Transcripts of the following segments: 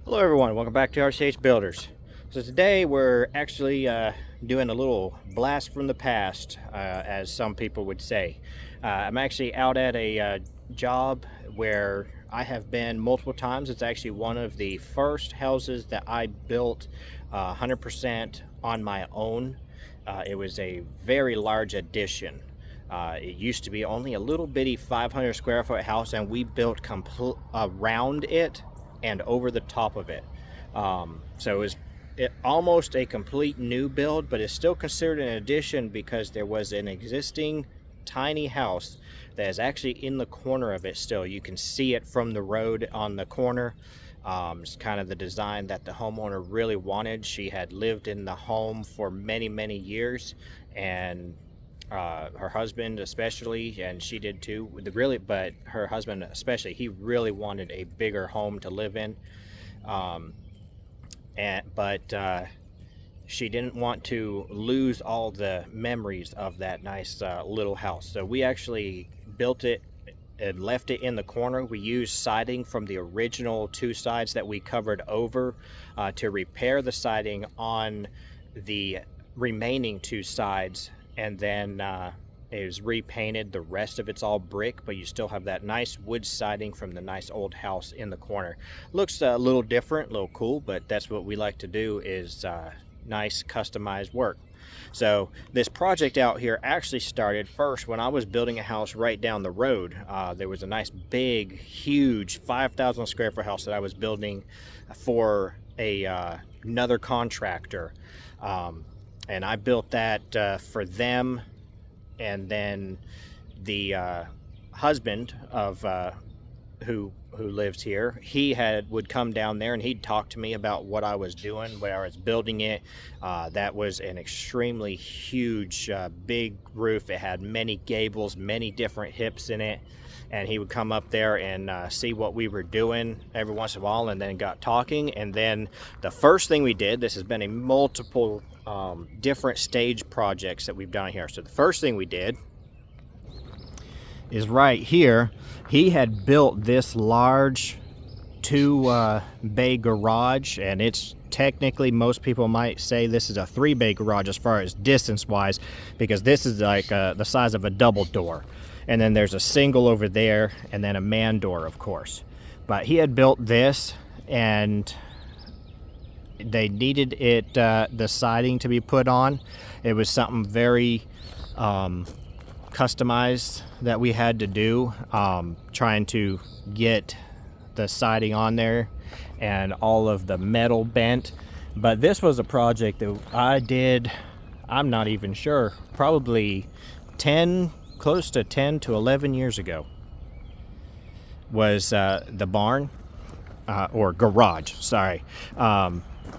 Hello everyone, welcome back to RCH Builders. So today we're actually doing a little blast from the past, as some people would say. I'm actually out at a job where I have been multiple times. It's actually one of the first houses that I built 100% on my own. It was a very large addition. It used to be only a little bitty 500 square foot house, and we built around it and over the top of it. So almost a complete new build, but it's still considered an addition because there was an existing tiny house that is actually in the corner of it still. You can see it from the road on the corner. It's kind of the design that the homeowner really wanted. She had lived in the home for many years, and her husband especially, and she did too, but her husband especially, he really wanted a bigger home to live in. But she didn't want to lose all the memories of that nice little house. So we actually built it and left it in the corner. We used siding from the original two sides that we covered over to repair the siding on the remaining two sides, and then it was repainted. The rest of it's all brick, but you still have that nice wood siding from the nice old house in the corner. Looks a little different, a little cool, but that's what we like to do, is nice customized work. So this project out here actually started first when I was building a house right down the road. There was a nice big huge 5,000 square foot house that I was building for another contractor. And I built that for them, and then the husband of who lives here, he would come down there and he'd talk to me about what I was doing, where I was building it. That was an extremely huge big roof. It had many gables, many different hips in it, and he would come up there and see what we were doing every once in a while, and then got talking. And then the first thing we did, this has been a multiple different stage projects that we've done here. So the first thing we did is right here. He had built this large two-bay garage, and it's technically, most people might say this is a three-bay garage as far as distance-wise, because this is like the size of a double door. And then there's a single over there, and then a man door, of course. But he had built this, and they needed it, the siding to be put on. It was something very customized that we had to do, trying to get the siding on there and all of the metal bent. But this was a project that I did, I'm not even sure, probably close to 10 to 11 years ago, was the barn, or garage, sorry.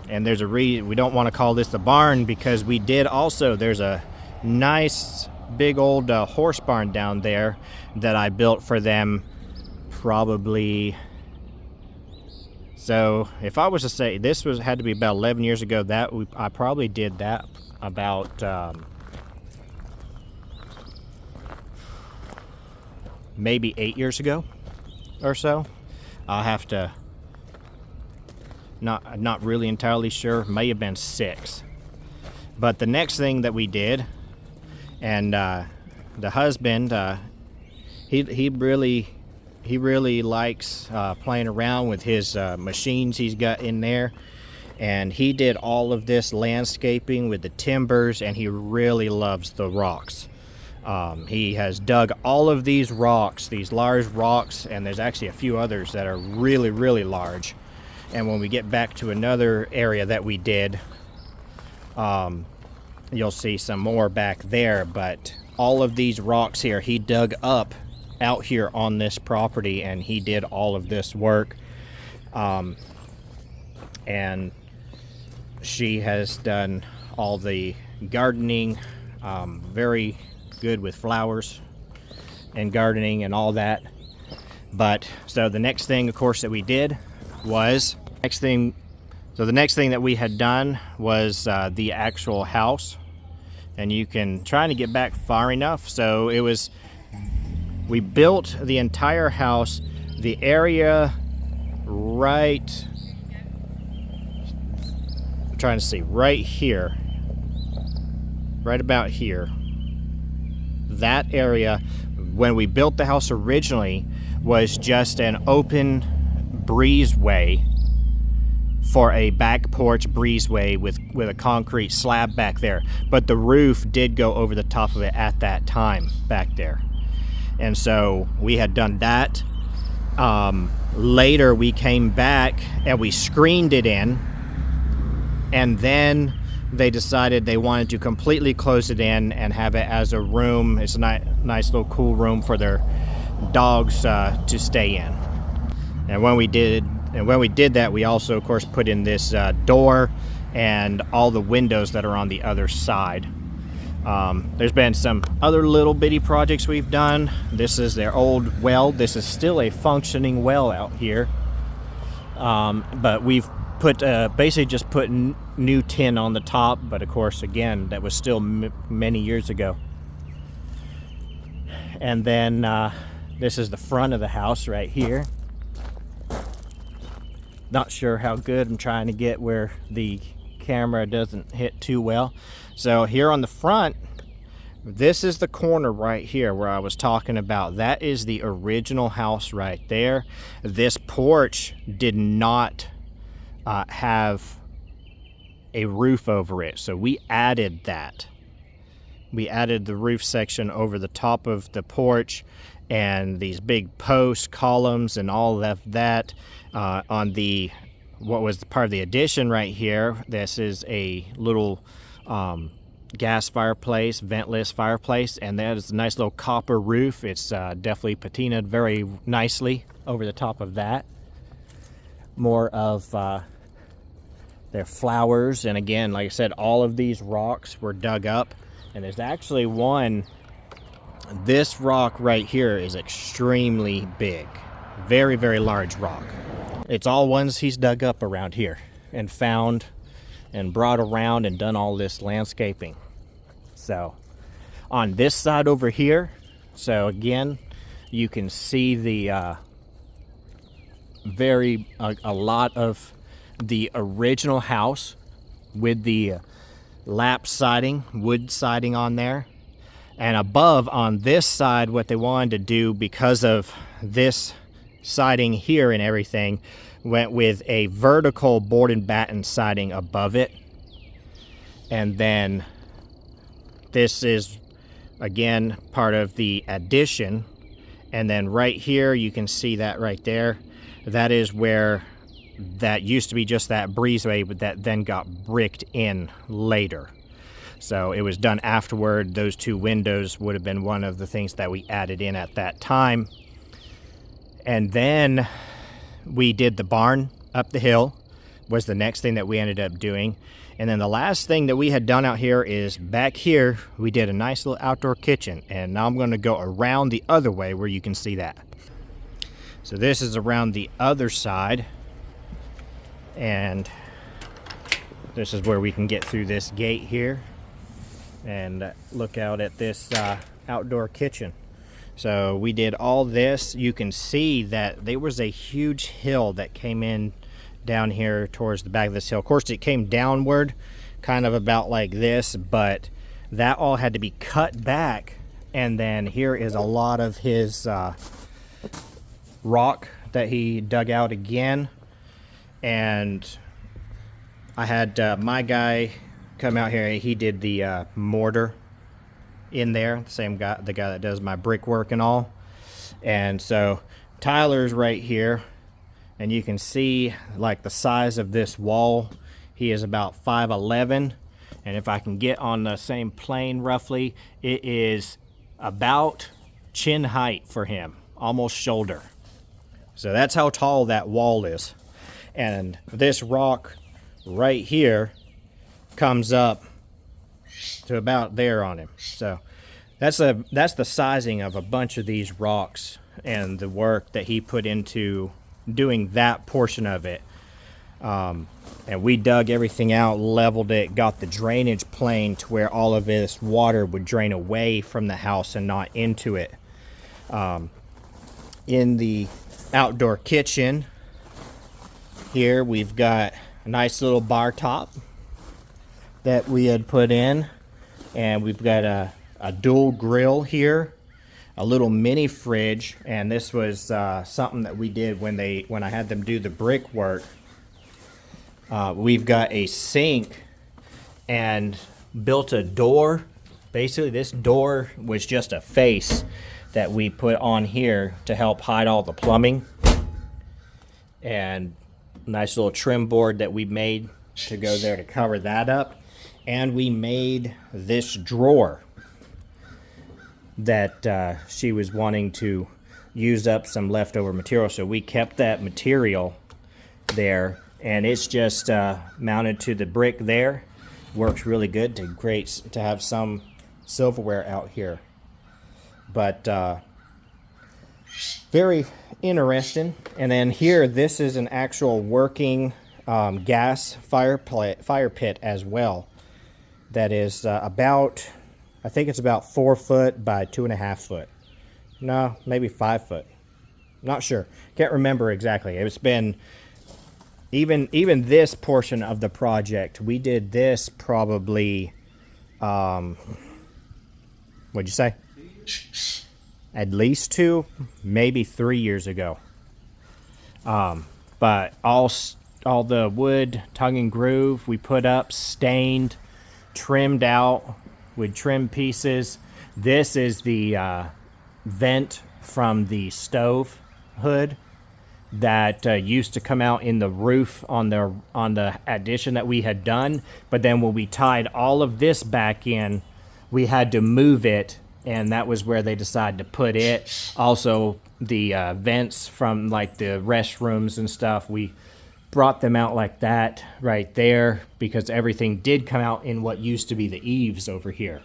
And there's a reason we don't want to call this the barn, because we did also, there's a nice big old horse barn down there that I built for them, probably. So if I was to say, had to be about 11 years ago. I probably did that about maybe 8 years ago or so. I'll have to, not really entirely sure, may have been 6. But the next thing that we did, and the husband, he really likes playing around with his machines he's got in there, and he did all of this landscaping with the timbers, and he really loves the rocks. He has dug all of these rocks, these large rocks, and there's actually a few others that are really large. And when we get back to another area that we did, you'll see some more back there. But all of these rocks here, he dug up out here on this property, and he did all of this work. And she has done all the gardening, very good with flowers and gardening and all that. But so the next thing, of course, that we did was the next thing that we had done was the actual house. And you can try to get back far enough. So we built the entire house, the area right trying to see, right here, right about here, that area, when we built the house originally, was just an open breezeway for a back porch breezeway with a concrete slab back there. But the roof did go over the top of it at that time back there. And so we had done that. Later we came back and we screened it in, and then they decided they wanted to completely close it in and have it as a room. It's a nice little cool room for their dogs to stay in. And when we did that, we also of course put in this door and all the windows that are on the other side. There's been some other little bitty projects we've done. This is their old well. This is still a functioning well out here. But we've put basically just put new tin on the top, but of course again that was still many years ago. And then this is the front of the house right here. Not sure how good I'm trying to get where the camera doesn't hit too well. So here on the front, this is the corner right here where I was talking about. That is the original house right there. This porch did not have a roof over it, so we added that. We added the roof section over the top of the porch, and these big posts, columns, and all of that on the what was part of the addition right here. This is a little gas fireplace, ventless fireplace, and that is a nice little copper roof. It's definitely patinaed very nicely over the top of that. More of their flowers, and again, like I said, all of these rocks were dug up, and there's actually one. This rock right here is extremely big, very, very large rock. It's all ones he's dug up around here and found and brought around and done all this landscaping. So on this side over here, so again, you can see the a lot of the original house with the lap siding, wood siding on there. And above on this side, what they wanted to do, because of this siding here and everything, went with a vertical board and batten siding above it. And then this is again part of the addition. And then right here, you can see that right there. That is where that used to be just that breezeway, but that then got bricked in later. So it was done afterward. Those two windows would have been one of the things that we added in at that time. And then we did the barn up the hill, was the next thing that we ended up doing. And then the last thing that we had done out here is back here, we did a nice little outdoor kitchen. And now I'm going to go around the other way where you can see that. So this is around the other side. And this is where we can get through this gate here and look out at this outdoor kitchen. So we did all this. You can see that there was a huge hill that came in down here towards the back of this hill. Of course, it came downward, kind of about like this, but that all had to be cut back. And then here is a lot of his rock that he dug out again. And I had my guy come out here. He did the mortar in there, the same guy, the guy that does my brickwork and all. And so Tyler's right here, and you can see like the size of this wall. He is about 5'11", and if I can get on the same plane roughly, it is about chin height for him, almost shoulder. So that's how tall that wall is. And this rock right here comes up to about there on him. So that's the sizing of a bunch of these rocks and the work that he put into doing that portion of it. And we dug everything out, leveled it, got the drainage plane to where all of this water would drain away from the house and not into it. In the outdoor kitchen here, we've got a nice little bar top that we had put in, and we've got a dual grill here, a little mini fridge, and this was something that we did when I had them do the brickwork. We've got a sink and built a door. Basically, this door was just a face that we put on here to help hide all the plumbing. And nice little trim board that we made to go there to cover that up. And we made this drawer that she was wanting to use up some leftover material. So we kept that material there, and it's just mounted to the brick there. Works really good. Great to have some silverware out here. But very interesting. And then here, this is an actual working gas fire pit as well. That is about, I think it's about 4 foot by 2.5 foot. No, maybe 5 foot. Not sure. Can't remember exactly. It's been even this portion of the project. We did this probably. What'd you say? At least 2, maybe 3 years ago. But all the wood, tongue and groove, we put up, stained, trimmed out with trim pieces. This is the vent from the stove hood that used to come out in the roof on the addition that we had done. But then when we tied all of this back in, we had to move it, and that was where they decided to put it. Also, the vents from like the restrooms and stuff, we brought them out like that right there because everything did come out in what used to be the eaves over here.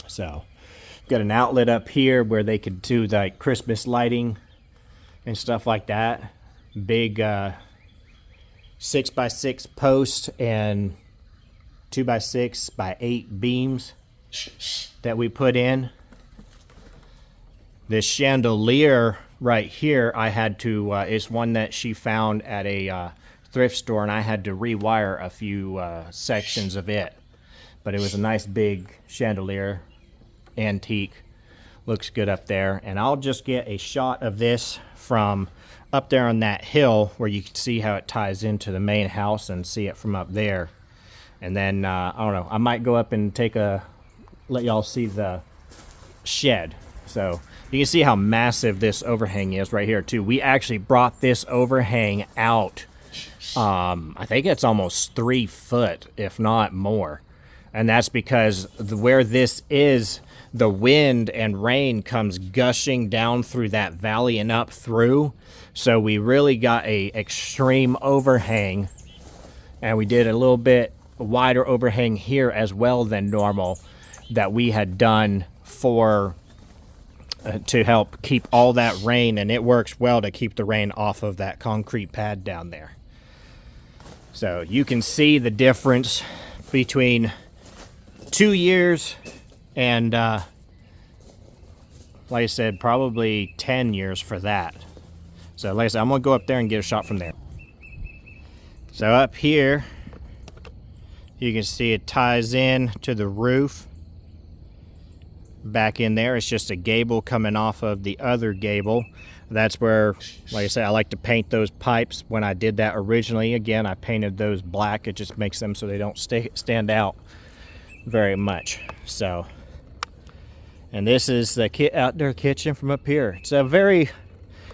So, got an outlet up here where they could do like Christmas lighting and stuff like that. Big 6x6 post and 2x6x8 beams that we put in. This chandelier right here, I had to, it's one that she found at a thrift store, and I had to rewire a few sections of it. But it was a nice big chandelier, antique. Looks good up there. And I'll just get a shot of this from up there on that hill where you can see how it ties into the main house and see it from up there. And then, I don't know, I might go up and let y'all see the shed. So you can see how massive this overhang is right here too. We actually brought this overhang out. I think it's almost 3 foot, if not more. And that's because where this is, the wind and rain comes gushing down through that valley and up through. So we really got a extreme overhang, and we did a little bit wider overhang here as well than normal that we had done for to help keep all that rain, and it works well to keep the rain off of that concrete pad down there. So you can see the difference between 2 years and like I said, probably 10 years for that. So like I said, I'm gonna go up there and get a shot from there. So up here you can see it ties in to the roof. Back in there, it's just a gable coming off of the other gable. That's where, like I said, I like to paint those pipes. When I did that originally, again, I painted those black. It just makes them so they don't stand out very much. So, and this is the outdoor kitchen from up here. It's a very,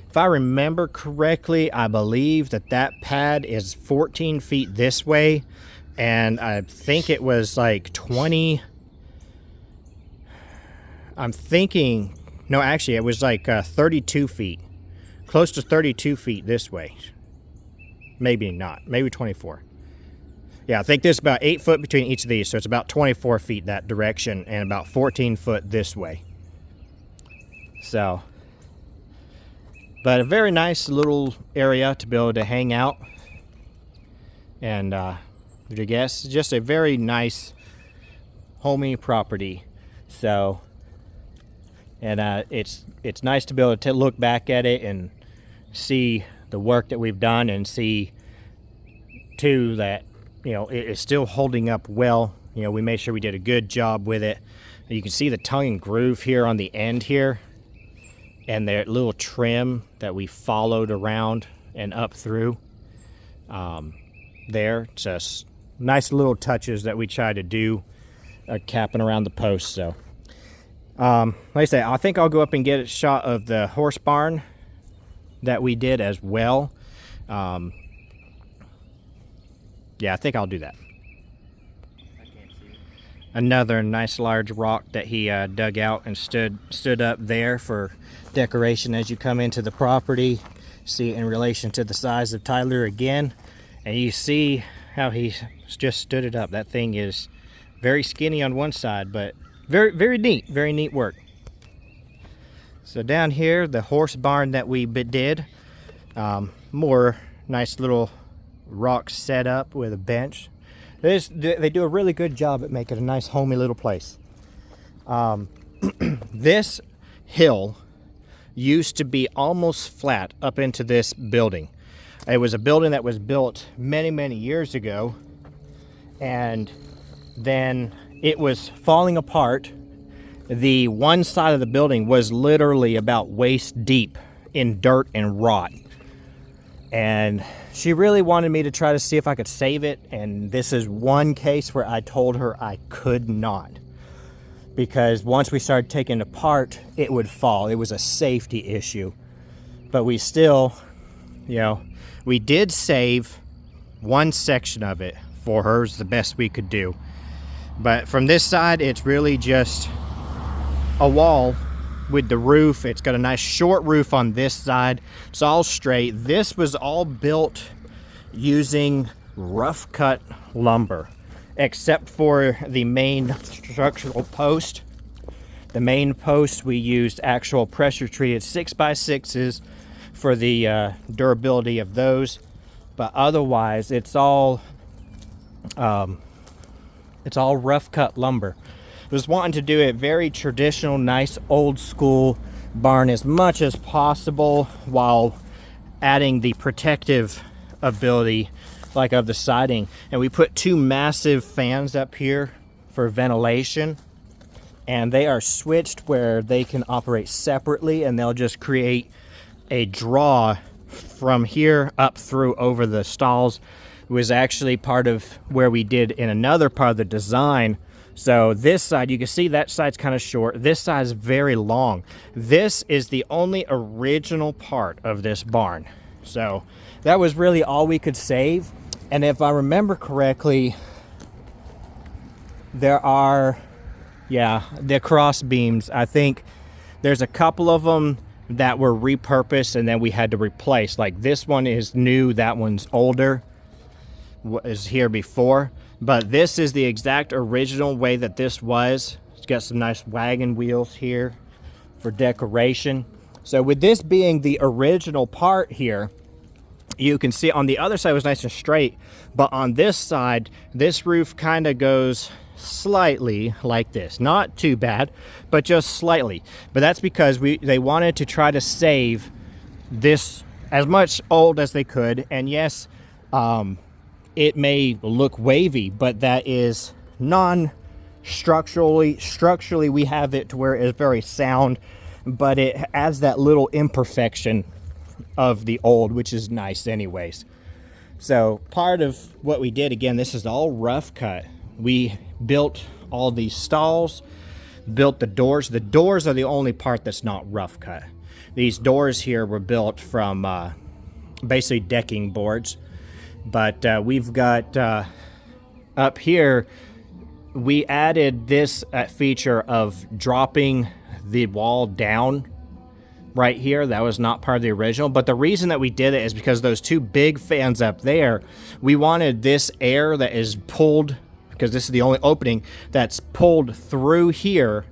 if I remember correctly, I believe that pad is 14 feet this way, and I think it was like 20. I'm thinking, no, actually, it was like 32 feet. Close to 32 feet this way. Maybe not. Maybe 24. Yeah, I think there's about 8 foot between each of these, so it's about 24 feet that direction and about 14 foot this way. So, but a very nice little area to be able to hang out. And I guess just a very nice homey property. So, and it's nice to be able to look back at it and see the work that we've done, and see too that you know, it is still holding up well. You know, we made sure we did a good job with it. You can see the tongue and groove here on the end here, and the little trim that we followed around and up through there. Just nice little touches that we try to do, capping around the post. So like I say, I think I'll go up and get a shot of the horse barn that we did as well. Yeah, I think I'll do that. I can't see it. Another nice large rock that he dug out and stood up there for decoration as you come into the property. See it in relation to the size of Tyler again, and you see how he just stood it up. That thing is very skinny on one side, but very neat work. So down here, the horse barn that we did, more nice little rock set up with a bench. They do a really good job at making a nice homey little place. This hill used to be almost flat up into this building. It was a building that was built many years ago, and then it was falling apart. The one side of the building was literally about waist deep in dirt and rot. And she really wanted me to try to see if I could save it, and this is one case where I told her I could not, because once we started taking it apart, it would fall. It was a safety issue. But we still, you know, we did save one section of it for her. It's the best we could do. But from this side, it's really just a wall with the roof. It's got a nice short roof on this side. It's all straight. This was all built using rough cut lumber, except for the main structural post. The main post, we used actual pressure treated 6x6s for the durability of those. But otherwise, it's all rough cut lumber. I was wanting to do it very traditional, nice old school barn as much as possible, while adding the protective ability like of the siding. And we put two massive fans up here for ventilation, and they are switched where they can operate separately, and they'll just create a draw from here up through over the stalls. It was actually part of where we did in another part of the design. So this side, you can see that side's kind of short. This side is very long. This is the only original part of this barn. So that was really all we could save. And if I remember correctly, there are, yeah, the cross beams. I think there's a couple of them that were repurposed and then we had to replace. Like this one is new, that one's older, was here before. But this is the exact original way that this was. It's got some nice wagon wheels here for decoration. So with this being the original part here, you can see on the other side it was nice and straight, but on this side, this roof kind of goes slightly like this. Not too bad, but just slightly. But that's because they wanted to try to save this as much old as they could. And yes, it may look wavy, but that is non-structurally. Structurally, we have it to where it's very sound, but it adds that little imperfection of the old, which is nice anyways. So part of what we did, again, this is all rough cut. We built all these stalls, built the doors. The doors are the only part that's not rough cut. These doors here were built from basically decking boards. But we've got up here, we added this feature of dropping the wall down right here. That was not part of the original. But the reason that we did it is because those two big fans up there, we wanted this air that is pulled, because this is the only opening that's pulled through here,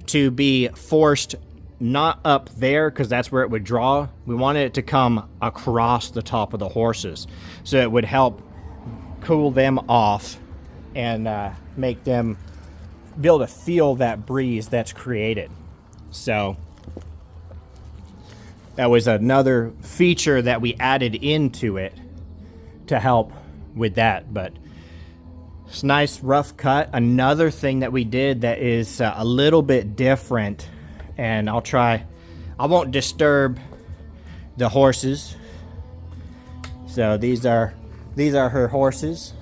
to be forced not up there, because that's where it would draw. We wanted it to come across the top of the horses, so it would help cool them off and make them be able to feel that breeze that's created. So that was another feature that we added into it to help with that. But it's nice rough cut. Another thing that we did that is a little bit different, and I won't disturb the horses. So these are her horses.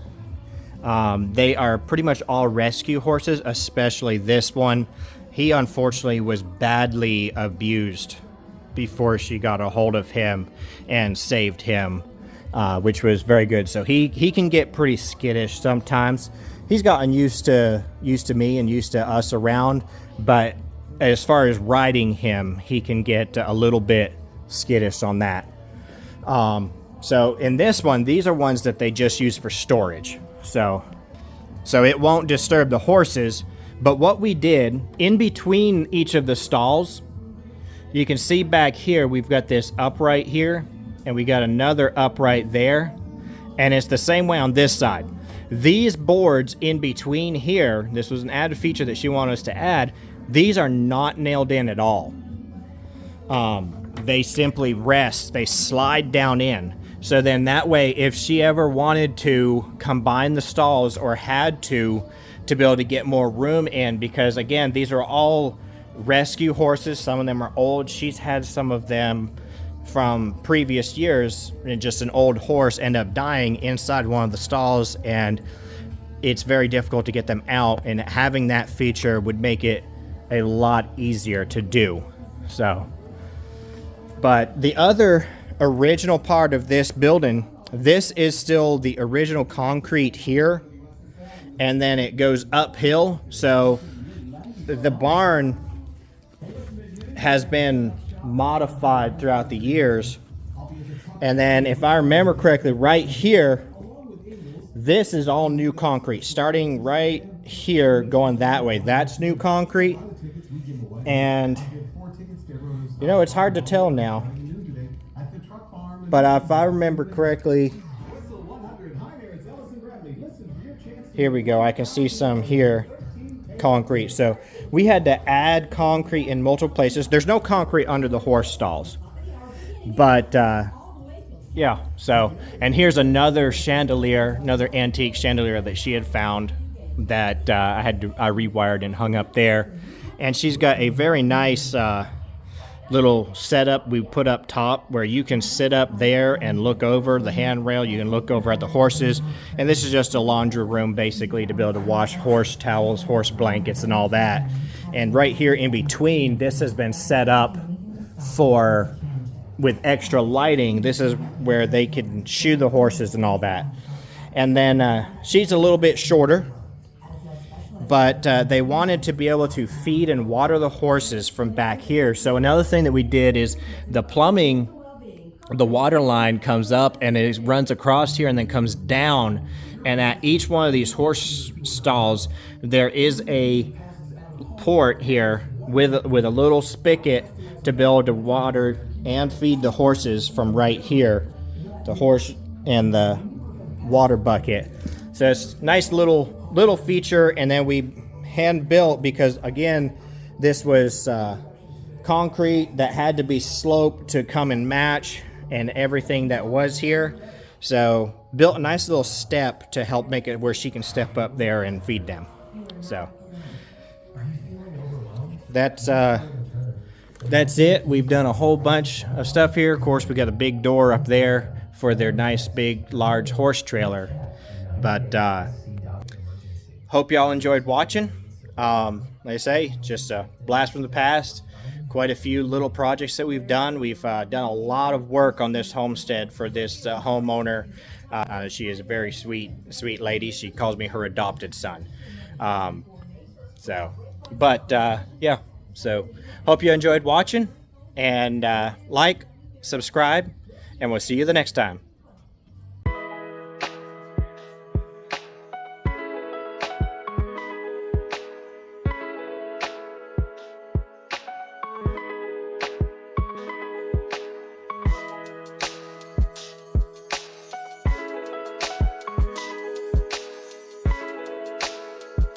They are pretty much all rescue horses, especially this one. He unfortunately was badly abused before she got a hold of him and saved him, which was very good. So he can get pretty skittish sometimes. He's gotten used to me and used to us around, but as far as riding him, he can get a little bit skittish on that. So in this one, these are ones that they just use for storage. So it won't disturb the horses. But what we did, in between each of the stalls, you can see back here, we've got this upright here, and we got another upright there. And it's the same way on this side. These boards in between here, this was an added feature that she wanted us to add, these are not nailed in at all. They simply rest, they slide down in. So then that way, if she ever wanted to combine the stalls or had to be able to get more room in, because again, these are all rescue horses. Some of them are old. She's had some of them from previous years, and just an old horse end up dying inside one of the stalls, and it's very difficult to get them out, and having that feature would make it a lot easier to do. So, but the other original part of this building, this is still the original concrete here, and then it goes uphill. So the barn has been modified throughout the years, and then if I remember correctly, right here, this is all new concrete starting right here going that way. That's new concrete, and you know, it's hard to tell now. But if I remember correctly, here we go. I can see some here, concrete. So we had to add concrete in multiple places. There's no concrete under the horse stalls. But, yeah. So, and here's another chandelier, another antique chandelier that she had found that I rewired and hung up there. And she's got a very nice little setup we put up top where you can sit up there and look over the handrail. You can look over at the horses, and this is just a laundry room basically to be able to wash horse towels, horse blankets, and all that. And right here in between, this has been set up with extra lighting. This is where they can shoe the horses and all that. And then she's a little bit shorter, but they wanted to be able to feed and water the horses from back here. So another thing that we did is the plumbing, the water line comes up and it runs across here and then comes down. And at each one of these horse stalls, there is a port here with a little spigot to be able to water and feed the horses from right here, the horse and the water bucket. So it's a nice little feature. And then we hand built, because again, this was concrete that had to be sloped to come and match and everything that was here. So built a nice little step to help make it where she can step up there and feed them. So that's it. We've done a whole bunch of stuff here. Of course, we got a big door up there for their nice big large horse trailer. But hope y'all enjoyed watching. Like I say, just a blast from the past. Quite a few little projects that we've done. We've done a lot of work on this homestead for this homeowner. She is a very sweet lady. She calls me her adopted son. Yeah. So hope you enjoyed watching, and like, subscribe, and we'll see you the next time.